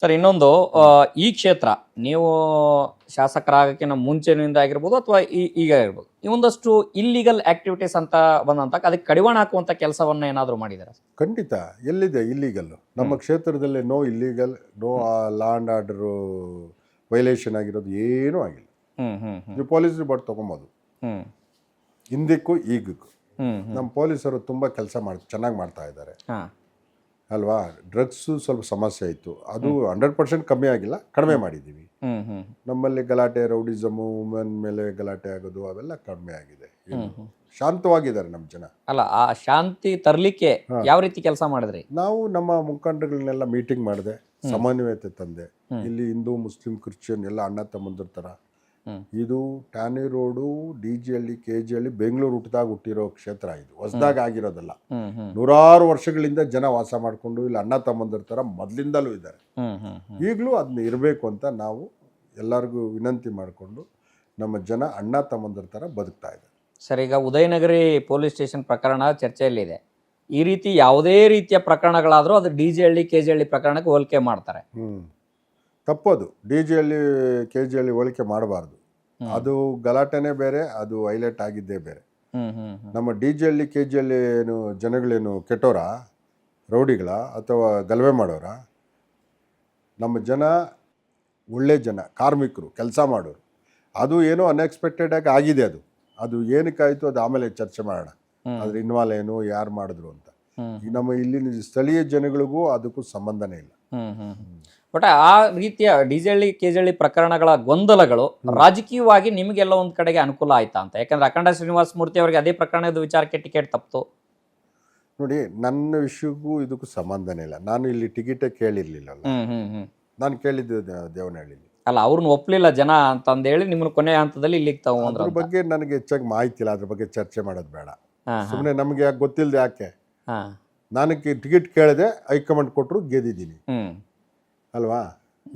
Sir ಇನ್ನೊಂದು ಈ ಕ್ಷೇತ್ರ ನೀವು ಶಾಸಕರಾಗಕ್ಕಿಂತ ಮುಂಚೆನಿಂದ ಆಗಿರ್ಬೋದು ಅಥವಾ ಈಗ ಆಗಿರ್ಬೋದು ಈ ಒಂದಷ್ಟು ಇಲ್ಲಿಗಲ್ ಆಕ್ಟಿವಿಟೀಸ್ ಅಂತ ಬಂದಂತ ಅದಕ್ಕೆ ಕಡಿವಾಣ ಹಾಕುವಂತ ಕೆಲಸವನ್ನ ಏನಾದರೂ ಮಾಡಿದ್ದಾರೆ? ಖಂಡಿತ. ಎಲ್ಲಿದೆ ಇಲ್ಲೀಗಲ್? ನಮ್ಮ ಕ್ಷೇತ್ರದಲ್ಲಿ no illegal, no law and order violation ಆಗಿರೋದು ಏನೂ ಆಗಿಲ್ಲ. ನೀವು ಪೊಲೀಸ್ ರಿಪೋರ್ಟ್ ತೊಗೊಬೋದು. ಹಿಂದಕ್ಕೂ ಈಗಕ್ಕೂ ನಮ್ಮ ಪೊಲೀಸರು ತುಂಬ ಕೆಲಸ ಚೆನ್ನಾಗಿ ಮಾಡ್ತಾ ಇದ್ದಾರೆ ಅಲ್ವಾ. ಡ್ರಗ್ಸು ಸ್ವಲ್ಪ ಸಮಸ್ಯೆ ಇತ್ತು, ಅದು 100% ಕಮ್ಮಿ ಆಗಿಲ್ಲ, ಕಡಿಮೆ ಮಾಡಿದ್ದೀವಿ. ನಮ್ಮಲ್ಲಿ ಗಲಾಟೆ, ರೌಡಿಸಮು, ವುಮೆನ್ ಮೇಲೆ ಗಲಾಟೆ ಆಗೋದು ಅವೆಲ್ಲ ಕಡಿಮೆ ಆಗಿದೆ. ಶಾಂತವಾಗಿದ್ದಾರೆ ನಮ್ಮ ಜನ. ಅಲ್ಲ, ಆ ಶಾಂತಿ ತರಲಿಕ್ಕೆ ಯಾವ ರೀತಿ ಕೆಲಸ ಮಾಡಿದ್ರಿ? ನಾವು ನಮ್ಮ ಮುಖಂಡಗಳನ್ನೆಲ್ಲ ಮೀಟಿಂಗ್ ಮಾಡಿದೆ, ಸಮನ್ವಯತೆ ತಂದೆ. ಇಲ್ಲಿ ಹಿಂದೂ, ಮುಸ್ಲಿಂ, ಕ್ರಿಶ್ಚಿಯನ್ ಎಲ್ಲ ಅಣ್ಣ ತಮ್ಮಂದ್ರ ಥರ. ಇದು ಟ್ಯಾನಿ ರೋಡು, DG-ಹಳ್ಳಿ, KG-ಹಳ್ಳಿ, ಬೆಂಗಳೂರು ಹುಟ್ಟಿರೋ ಕ್ಷೇತ್ರ. ಇದು ಹೊಸದಾಗ ಆಗಿರೋದಲ್ಲ. ನೂರಾರು ವರ್ಷಗಳಿಂದ ಜನ ವಾಸ ಮಾಡಿಕೊಂಡು ಇಲ್ಲಿ ಅಣ್ಣ ತಮ್ಮಂದ್ರ ಥರ ಮೊದಲಿಂದಲೂ ಇದ್ದಾರೆ. ಈಗಲೂ ಅದನ್ನ ಇರಬೇಕು ಅಂತ ನಾವು ಎಲ್ಲರಿಗೂ ವಿನಂತಿ ಮಾಡಿಕೊಂಡು ನಮ್ಮ ಜನ ಅಣ್ಣ ತಮ್ಮಂದ್ರ ಥರ ಬದುಕ್ತಾ ಇದ್ದಾರೆ. ಸರ್, ಈಗ ಉದಯನಗರಿ ಪೊಲೀಸ್ ಸ್ಟೇಷನ್ ಪ್ರಕರಣ ಚರ್ಚೆಯಲ್ಲಿದೆ. ಈ ರೀತಿ ಯಾವುದೇ ರೀತಿಯ ಪ್ರಕರಣಗಳಾದರೂ ಅದು DG-ಹಳ್ಳಿ, KG-ಹಳ್ಳಿ ಪ್ರಕರಣಕ್ಕೆ ಹೋಲಿಕೆ ಮಾಡ್ತಾರೆ. ತಪ್ಪದು. DG-ಹಳ್ಳಿ, KG-ಹಳ್ಳಿ ಹೋಲಿಕೆ ಮಾಡಬಾರ್ದು. ಅದು ಗಲಾಟೆನೇ ಬೇರೆ, ಅದು ಹೈಲೈಟ್ ಆಗಿದ್ದೇ ಬೇರೆ. ನಮ್ಮ DG-ಹಳ್ಳಿ, KG-ಹಳ್ಳಿ ಏನು ಜನಗಳೇನು ಕೆಟ್ಟೋರ, ರೌಡಿಗಳ ಅಥವಾ ಗಲಭೆ ಮಾಡೋರ? ನಮ್ಮ ಜನ ಒಳ್ಳೆ ಜನ, ಕಾರ್ಮಿಕರು, ಕೆಲಸ ಮಾಡೋರು. ಅದು ಏನೋ ಅನ್ಎಕ್ಸ್ಪೆಕ್ಟೆಡ್ ಆಗಿ ಆಗಿದೆ. ಅದು ಏನಕ್ಕಾಯಿತು ಅದು ಆಮೇಲೆ ಚರ್ಚೆ ಮಾಡೋಣ. ಅದ್ರ ಇನ್ವಾಲ್ವ್ ಏನು, ಯಾರು ಮಾಡಿದ್ರು ಅಂತ. ಈ ನಮ್ಮ ಇಲ್ಲಿನ ಸ್ಥಳೀಯ ಜನಗಳಿಗೂ ಅದಕ್ಕೂ ಸಂಬಂಧನೇ ಇಲ್ಲ. ಬಟ್ ಆ ರೀತಿಯ DG-ಹಳ್ಳಿ, KG-ಹಳ್ಳಿ ಪ್ರಕರಣಗಳ ಗೊಂದಲಗಳು ರಾಜಕೀಯವಾಗಿ ನಿಮಗೆಲ್ಲ ಒಂದು ಕಡೆಗೆ ಅನುಕೂಲ ಆಯ್ತಾ ಅಂತ? ಯಾಕಂದ್ರೆ ಅಖಂಡ ಶ್ರೀನಿವಾಸ ಮೂರ್ತಿ ಅವರಿಗೆ ಅದೇ ಪ್ರಕರಣದ ವಿಚಾರಕ್ಕೆ ಟಿಕೆಟ್ ತಪ್ಪಿತು. ನೋಡಿ, ನನ್ನ ವಿಷಯಕ್ಕೂ ಇದಕ್ಕೂ ಸಂಬಂಧನೇ ಇಲ್ಲ. ನಾನು ಇಲ್ಲಿ ಟಿಕೆಟೇ ಕೇಳಿರ್ಲಿಲ್ಲ. ನಾನು ಕೇಳಿದ್ದು ದೇವನಹಳ್ಳಿಲಿ. ಅಲ್ಲ, ಅವ್ರನ್ನ ಒಪ್ಪಲಿಲ್ಲ ಜನ ಅಂತಂದೇಳಿ ನಿಮ್ಮನ್ನು ಕೊನೆಯ ಹಂತದಲ್ಲಿ ಇಲ್ಲಿಗೆ ತಗೊಂಡ್ರು. ಅದ್ರ ಬಗ್ಗೆ ನನಗೆ ಹೆಚ್ಚಾಗಿ ಮಾಹಿತಿ ಇಲ್ಲ. ಅದ್ರ ಬಗ್ಗೆ ಚರ್ಚೆ ಮಾಡೋದು ಬೇಡ. ಸುಮ್ಮನೆ ನಮಗೆ ಯಾಕೆ ಗೊತ್ತಿಲ್ಲದೆ ಯಾಕೆ? ನಾನು ಟಿಕೆಟ್ ಕೇಳಿದೆ, ಹೈಕಮಾಂಡ್ ಕೊಟ್ಟರು, ಗೆದ್ದಿದ್ದೀನಿ ಅಲ್ವಾ.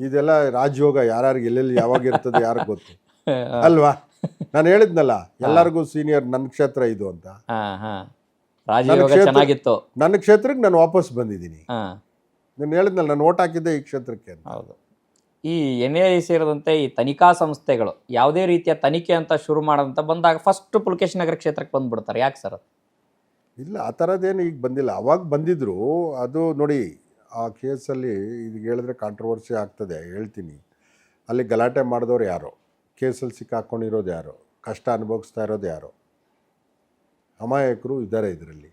ಇದೆಲ್ಲ ರಾಜಯೋಗ, ಯಾರ್ಯಾರಿಗೆ ಎಲ್ಲೆಲ್ಲಿ ಯಾವಾಗ ಇರ್ತದೆ ಯಾರಿಗೆ ಗೊತ್ತು ಅಲ್ವಾ. ನಾನು ಹೇಳಿದ್ನಲ್ಲ, ಎಲ್ಲರಿಗೂ ಸೀನಿಯರ್ ನನ್ನ ಕ್ಷೇತ್ರ ಇದು ಅಂತ. ನನ್ನ ಕ್ಷೇತ್ರಕ್ಕೆ ನಾನು ವಾಪಸ್ ಬಂದಿದ್ದೀನಿ. ನಾನು ಹೇಳಿದ್ನಲ್ಲ, ನಾನು ಓಟ್ ಹಾಕಿದ್ದೆ ಈ ಕ್ಷೇತ್ರಕ್ಕೆ. ಹೌದು. ಈ NIA ಸೇರಿದಂತೆ ಈ ತನಿಖಾ ಸಂಸ್ಥೆಗಳು ಯಾವುದೇ ರೀತಿಯ ತನಿಖೆ ಅಂತ ಶುರು ಮಾಡೋದಂತ ಬಂದಾಗ ಫಸ್ಟ್ ಪುಲಕೇಶಿ ನಗರ ಕ್ಷೇತ್ರಕ್ಕೆ ಬಂದ್ಬಿಡ್ತಾರೆ. ಯಾಕೆ ಸರ್? ಇಲ್ಲ, ಆ ಥರದ್ದೇನು ಈಗ ಬಂದಿಲ್ಲ. ಅವಾಗ ಬಂದಿದ್ರು. ಅದು ನೋಡಿ, ಆ ಕೇಸಲ್ಲಿ ಇದು ಹೇಳಿದ್ರೆ ಕಾಂಟ್ರವರ್ಸಿ ಆಗ್ತದೆ, ಹೇಳ್ತೀನಿ. ಅಲ್ಲಿ ಗಲಾಟೆ ಮಾಡಿದವ್ರು ಯಾರೋ, ಕೇಸಲ್ಲಿ ಸಿಕ್ಕಾಕೊಂಡಿರೋದು ಯಾರೋ, ಕಷ್ಟ ಅನುಭವಿಸ್ತಾ ಇರೋದು ಯಾರೋ, ಅಮಾಯಕರು ಇದ್ದಾರೆ ಇದರಲ್ಲಿ.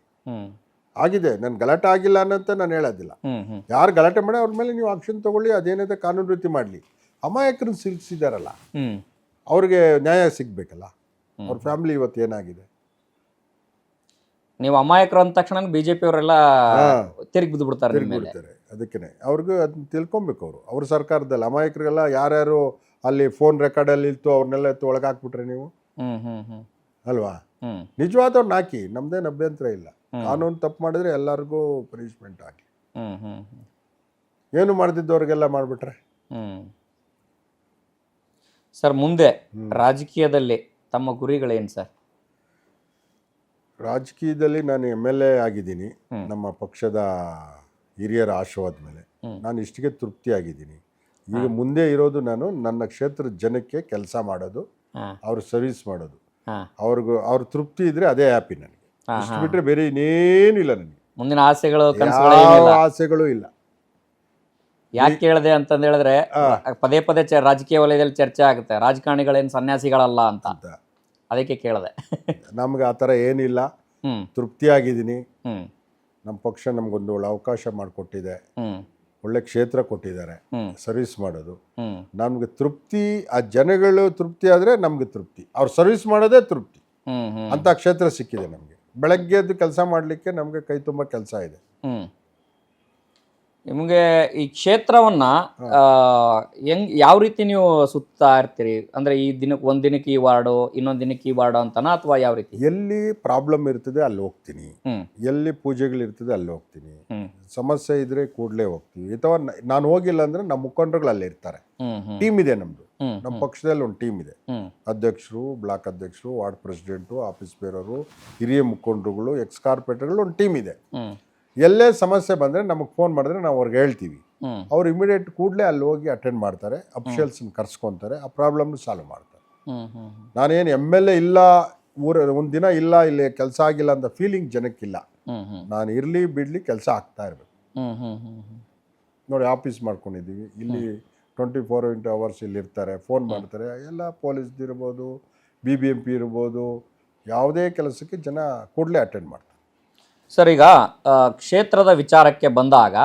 ಆಗಿದೆ. ನಾನು ಗಲಾಟೆ ಆಗಿಲ್ಲ ಅನ್ನಂತ ನಾನು ಹೇಳೋದಿಲ್ಲ. ಯಾರು ಗಲಾಟೆ ಮಾಡಿ ಅವ್ರ ಮೇಲೆ ನೀವು ಆಕ್ಷನ್ ತಗೊಳ್ಳಿ, ಅದೇನಿದೆ ಕಾನೂನು ರೀತಿ ಮಾಡಲಿ. ಅಮಾಯಕರನ್ನ ಸಿಲ್ಸಿದಾರಲ್ಲ, ಅವ್ರಿಗೆ ನ್ಯಾಯ ಸಿಗ್ಬೇಕಲ್ಲ. ಅವ್ರ ಫ್ಯಾಮಿಲಿ ಇವತ್ತು ಏನಾಗಿದೆ? ನೀವು ಅಮಾಯಕರು ಅಂದ ತಕ್ಷಣ BJP ಅವರೆಲ್ಲ ತಿರುಗಿ ಬಿಡ್ತಾರೆ. ಅದಕ್ಕೇ ಅವ್ರಿಗೂ ಅದನ್ನ ತಿಳ್ಕೊಬೇಕು. ಅವ್ರ ಸರ್ಕಾರದಲ್ಲಿ ಅಮಾಯಕರಿಗೆಲ್ಲ ಯಾರ್ಯಾರು ಅಲ್ಲಿ ಫೋನ್ ರೆಕಾರ್ಡಲ್ಲಿ ಇತ್ತು ಅವ್ರನ್ನೆಲ್ಲ ಒಳಗಾಕ್ಬಿಟ್ರೆ ನೀವು ಅಲ್ವಾ. ನಿಜವಾದವ್ರನ್ನ ಹಾಕಿ, ನಮ್ದೇನು ಅಭ್ಯಂತರ ಇಲ್ಲ. ಕಾನೂನು ತಪ್ಪು ಮಾಡಿದ್ರೆ ಎಲ್ಲರಿಗೂ ಪನಿಷ್ಮೆಂಟ್ ಹಾಕಿ. ಏನು ಮಾಡ್ತಿದ್ದವ್ರಿಗೆಲ್ಲ ಮಾಡಿಬಿಟ್ರೆ. ಸರ್, ಮುಂದೆ ರಾಜಕೀಯದಲ್ಲಿ ತಮ್ಮ ಗುರಿಗಳೇನು ಸರ್? ರಾಜಕೀಯದಲ್ಲಿ ನಾನು MLA ಆಗಿದ್ದೀನಿ. ನಮ್ಮ ಪಕ್ಷದ ಹಿರಿಯರ ಆಶೀರ್ವಾದ ಮೇಲೆ ನಾನು ಇಷ್ಟಿಗೆ ತೃಪ್ತಿಯಾಗಿದ್ದೀನಿ. ಈಗ ಮುಂದೆ ಇರೋದು ನಾನು ನನ್ನ ಕ್ಷೇತ್ರದ ಜನಕ್ಕೆ ಕೆಲಸ ಮಾಡೋದು, ಅವ್ರ ಸರ್ವಿಸ್ ಮಾಡೋದು. ಅವ್ರ ತೃಪ್ತಿ ಇದ್ರೆ ಅದೇ ಹ್ಯಾಪಿ ನನಗೆ. ಇಷ್ಟು ಬಿಟ್ಟರೆ ಬೇರೆ ಇನ್ನೇನಿಲ್ಲ ನನಗೆ. ಮುಂದಿನ ಆಸೆಗಳು, ಆಸೆಗಳು ಇಲ್ಲ. ಯಾಕೆ ಕೇಳಿದೆ ಅಂತಂದು ಹೇಳಿದ್ರೆ, ಪದೇ ಪದೇ ರಾಜಕೀಯ ವಲಯದಲ್ಲಿ ಚರ್ಚೆ ಆಗುತ್ತೆ, ರಾಜಕಾರಣಿಗಳೇನು ಸನ್ಯಾಸಿಗಳಲ್ಲ ಅಂತ. ಅದಕ್ಕೆ ಕೇಳಿದೆ. ನಮ್ಗೆ ಆ ಥರ ಏನಿಲ್ಲ. ತೃಪ್ತಿಯಾಗಿದ್ದೀನಿ. ನಮ್ಮ ಪಕ್ಷ ನಮ್ಗೊಂದು ಒಳ್ಳೆ ಅವಕಾಶ ಮಾಡಿಕೊಟ್ಟಿದೆ, ಒಳ್ಳೆ ಕ್ಷೇತ್ರ ಕೊಟ್ಟಿದ್ದಾರೆ ಸರ್ವಿಸ್ ಮಾಡೋದು. ನಮ್ಗೆ ತೃಪ್ತಿ, ಆ ಜನಗಳು ತೃಪ್ತಿ ಆದರೆ ನಮ್ಗೆ ತೃಪ್ತಿ. ಅವ್ರು ಸರ್ವಿಸ್ ಮಾಡೋದೇ ತೃಪ್ತಿ ಅಂತ ಕ್ಷೇತ್ರ ಸಿಕ್ಕಿದೆ ನಮಗೆ. ಬೆಳಗ್ಗೆದ್ದು ಕೆಲಸ ಮಾಡಲಿಕ್ಕೆ ನಮಗೆ ಕೈ ತುಂಬ ಕೆಲಸ ಇದೆ. ನಿಮಗೆ ಈ ಕ್ಷೇತ್ರವನ್ನ ಯಾವ ರೀತಿ ನೀವು ಸುತ್ತಾ ಇರ್ತೀರಿ? ಅಂದ್ರೆ ಈ ದಿನಕ್ಕೆ ಒಂದ್ ದಿನಕ್ಕೆ ಈ ವಾರ್ಡು, ಇನ್ನೊಂದ್ ದಿನಕ್ಕೆ ಈ ವಾರ್ಡು ಅಂತನಾ, ಅಥವಾ ಯಾವ ರೀತಿ? ಎಲ್ಲಿ ಪ್ರಾಬ್ಲಮ್ ಇರ್ತದೆ ಅಲ್ಲಿ ಹೋಗ್ತೀನಿ, ಎಲ್ಲಿ ಪೂಜೆಗಳಿರ್ತದೆ ಅಲ್ಲಿ ಹೋಗ್ತೀನಿ, ಸಮಸ್ಯೆ ಇದ್ರೆ ಕೂಡಲೇ ಹೋಗ್ತೀವಿ. ಅಥವಾ ನಾನು ಹೋಗಿಲ್ಲ ಅಂದ್ರೆ ನಮ್ಮ ಮುಖಂಡರುಗಳು ಅಲ್ಲೇ ಇರ್ತಾರೆ. ಟೀಮ್ ಇದೆ ನಮ್ದು. ನಮ್ಮ ಪಕ್ಷದಲ್ಲಿ ಒಂದು ಟೀಮ್ ಇದೆ. ಅಧ್ಯಕ್ಷರು, ಬ್ಲಾಕ್ ಅಧ್ಯಕ್ಷರು, ವಾರ್ಡ್ ಪ್ರೆಸಿಡೆಂಟು, ಆಫೀಸ್ ಬೇರವರು, ಹಿರಿಯ ಮುಖಂಡರುಗಳು, ಎಕ್ಸ್ ಕಾರ್ಪೊರೇಟರ್ಗಳು, ಒಂದು ಟೀಮ್ ಇದೆ. ಎಲ್ಲೇ ಸಮಸ್ಯೆ ಬಂದರೆ ನಮಗೆ ಫೋನ್ ಮಾಡಿದ್ರೆ ನಾವು ಅವ್ರಿಗೆ ಹೇಳ್ತೀವಿ. ಹ್ಮ್ ಅವ್ರು ಇಮಿಡಿಯೇಟ್ ಕೂಡಲೇ ಅಲ್ಲಿ ಹೋಗಿ ಅಟೆಂಡ್ ಮಾಡ್ತಾರೆ, ಅಫಿಷಿಯಲ್ಸ್ನ ಕರ್ಸ್ಕೊತಾರೆ, ಆ ಪ್ರಾಬ್ಲಮ್ನ ಸಾಲ್ವ್ ಮಾಡ್ತಾರೆ. ಹ್ಮ್ ಹ್ಮ್ ನಾನೇನು MLA ಇಲ್ಲ, ಒಂದು ದಿನ ಇಲ್ಲ, ಇಲ್ಲಿ ಕೆಲಸ ಆಗಿಲ್ಲ ಅಂತ ಫೀಲಿಂಗ್ ಜನಕ್ಕಿಲ್ಲ. ಹ್ಮ್ ಹ್ಮ್ ನಾನು ಇರಲಿ ಬಿಡಲಿ ಕೆಲಸ ಆಗ್ತಾ ಇರಬೇಕು. ಹ್ಮ್ ಹ್ಮ್ ಹ್ಮ್ ಹ್ಮ್ ನೋಡಿ, ಆಫೀಸ್ ಮಾಡ್ಕೊಂಡಿದ್ದೀವಿ ಇಲ್ಲಿ, 24x ಇಲ್ಲಿ ಇರ್ತಾರೆ, ಫೋನ್ ಮಾಡ್ತಾರೆ. ಎಲ್ಲ ಪೊಲೀಸ್ದಿರ್ಬೋದು, BBMP ಇರ್ಬೋದು, ಯಾವುದೇ ಕೆಲಸಕ್ಕೆ ಜನ ಕೂಡಲೇ ಅಟೆಂಡ್ ಮಾಡ್ತಾರೆ. ಸರ್, ಈಗ ಕ್ಷೇತ್ರದ ವಿಚಾರಕ್ಕೆ ಬಂದಾಗ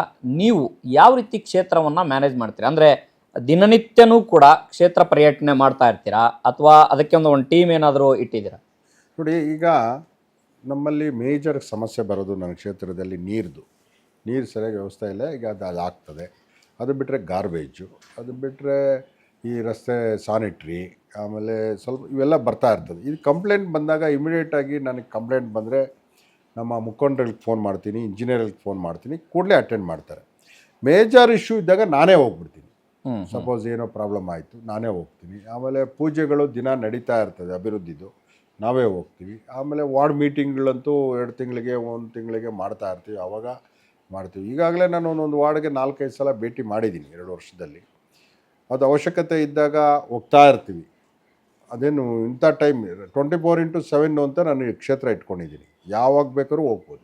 ನೀವು ಯಾವ ರೀತಿ ಕ್ಷೇತ್ರವನ್ನು ಮ್ಯಾನೇಜ್ ಮಾಡ್ತೀರಾ? ಅಂದರೆ ದಿನನಿತ್ಯನೂ ಕೂಡ ಕ್ಷೇತ್ರ ಪರ್ಯಟನೆ ಮಾಡ್ತಾ ಇರ್ತೀರಾ ಅಥವಾ ಅದಕ್ಕೆ ಒಂದು ಟೀಮ್ ಏನಾದರೂ ಇಟ್ಟಿದ್ದೀರಾ? ನೋಡಿ, ಈಗ ನಮ್ಮಲ್ಲಿ ಮೇಜರ್ ಸಮಸ್ಯೆ ಬರೋದು ನನ್ನ ಕ್ಷೇತ್ರದಲ್ಲಿ ನೀರು ಸರಿಯಾಗಿ ವ್ಯವಸ್ಥೆ ಇಲ್ಲ. ಈಗ ಅದು ಆಗ್ತದೆ. ಅದು ಬಿಟ್ಟರೆ ಗಾರ್ಬೇಜು, ಅದು ಬಿಟ್ಟರೆ ಈ ರಸ್ತೆ ಸಾನಿಟ್ರಿ, ಆಮೇಲೆ ಸ್ವಲ್ಪ ಇವೆಲ್ಲ ಬರ್ತಾ ಇರ್ತದೆ. ಇದು ಕಂಪ್ಲೇಂಟ್ ಬಂದಾಗ ಇಮಿಡಿಯೇಟಾಗಿ ನನಗೆ ಕಂಪ್ಲೇಂಟ್ ಬಂದರೆ ನಮ್ಮ ಮುಖಂಡರಿಗೆ ಫೋನ್ ಮಾಡ್ತೀನಿ, ಇಂಜಿನಿಯರ್ಗೆ ಫೋನ್ ಮಾಡ್ತೀನಿ, ಕೂಡಲೇ ಅಟೆಂಡ್ ಮಾಡ್ತಾರೆ. ಮೇಜರ್ ಇಶ್ಯೂ ಇದ್ದಾಗ ನಾನೇ ಹೋಗ್ಬಿಡ್ತೀನಿ. ಸಪೋಸ್ ಏನೋ ಪ್ರಾಬ್ಲಮ್ ಆಯಿತು, ನಾನೇ ಹೋಗ್ತೀನಿ. ಆಮೇಲೆ ಪೂಜೆಗಳು ದಿನ ನಡೀತಾ ಇರ್ತದೆ ಅಭಿವೃದ್ಧಿದು, ನಾವೇ ಹೋಗ್ತೀವಿ. ಆಮೇಲೆ ವಾರ್ಡ್ ಮೀಟಿಂಗ್ಗಳಂತೂ 2 ತಿಂಗಳಿಗೆ 1 ತಿಂಗಳಿಗೆ ಮಾಡ್ತಾ ಇರ್ತೀವಿ, ಆವಾಗ ಮಾಡ್ತೀವಿ. ಈಗಾಗಲೇ ನಾನು ಒಂದೊಂದು ವಾರ್ಡ್ಗೆ 4-5 ಸಲ ಭೇಟಿ ಮಾಡಿದ್ದೀನಿ 2 ವರ್ಷದಲ್ಲಿ. ಅದು ಅವಶ್ಯಕತೆ ಇದ್ದಾಗ ಹೋಗ್ತಾ ಇರ್ತೀವಿ. ಅದೇನು ಇಂಥ ಟೈಮ್ 24x7 ಅಂತ ನಾನು ಕ್ಷೇತ್ರ ಇಟ್ಕೊಂಡಿದ್ದೀನಿ, ಯಾವಾಗ ಬೇಕಾದ್ರೂ ಹೋಗ್ಬೋದು.